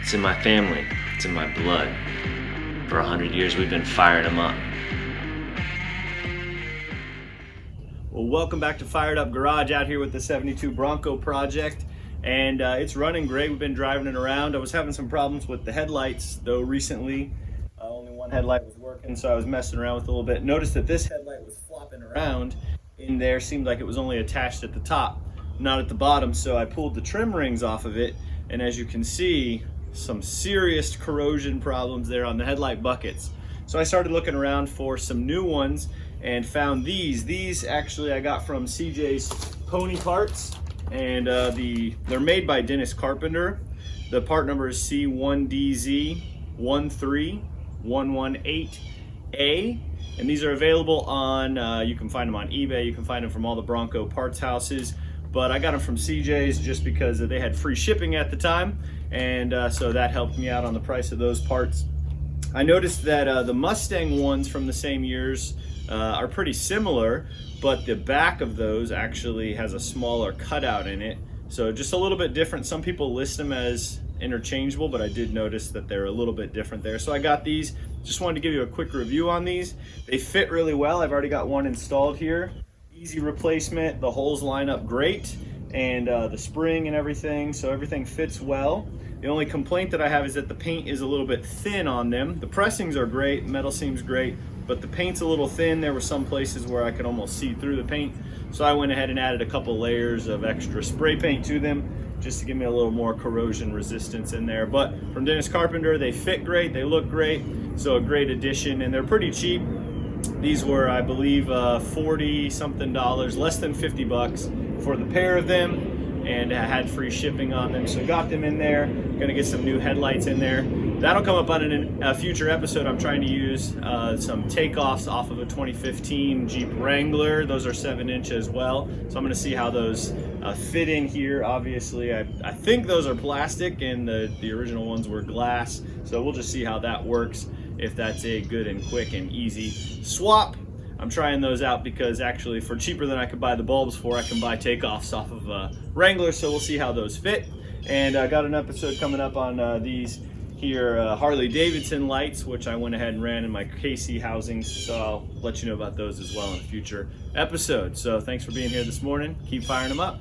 It's in my family. It's in my blood. For 100 years, we've been firing them up. Well, welcome back to Fired Up Garage out here with the 72 Bronco project. And it's running great. We've been driving it around. I was having some problems with the headlights, though, recently. Only one headlight was working, so I was messing around with it a little bit. Noticed that this headlight was flopping around in there. Seemed like it was only attached at the top, not at the bottom. So I pulled the trim rings off of it, and as you can see, some serious corrosion problems there on the headlight buckets. So I started looking around for some new ones and found these. These actually I got from CJ's Pony Parts, and they're made by Dennis Carpenter. The part number is C1DZ13118A, and these are available on, you can find them on eBay, you can find them from all the Bronco parts houses, but I got them from CJ's just because they had free shipping at the time, and so that helped me out on the price of those parts. I noticed that the Mustang ones from the same years are pretty similar, but the back of those actually has a smaller cutout in it, so just a little bit different. Some people list them as interchangeable, but I did notice that they're a little bit different there. So I got these. Just wanted to give you a quick review on these. They fit really well. I've already got one installed here. Easy replacement. The holes line up great, and the spring and everything, so everything fits well. The only complaint that I have is that the paint is a little bit thin on them. The pressings are great, metal seems great, but the paint's a little thin. There were some places where I could almost see through the paint, so I went ahead and added a couple layers of extra spray paint to them just to give me a little more corrosion resistance in there. But from Dennis Carpenter, they fit great, they look great, so a great addition, and they're pretty cheap. These were, I believe, 40 something dollars, less than 50 bucks for the pair of them, and I had free shipping on them, so got them in there. Gonna get some new headlights in there. That'll come up on a future episode. I'm trying to use some takeoffs off of a 2015 Jeep Wrangler. Those are 7-inch as well, so I'm gonna see how those fit in here. Obviously, I think those are plastic, and the original ones were glass, so we'll just see how that works, if that's a good and quick and easy swap. I'm trying those out because actually for cheaper than I could buy the bulbs for, I can buy takeoffs off of Wrangler, so we'll see how those fit. And I got an episode coming up on these here Harley Davidson lights, which I went ahead and ran in my KC housings, so I'll let you know about those as well in a future episode. So thanks for being here this morning. Keep firing them up.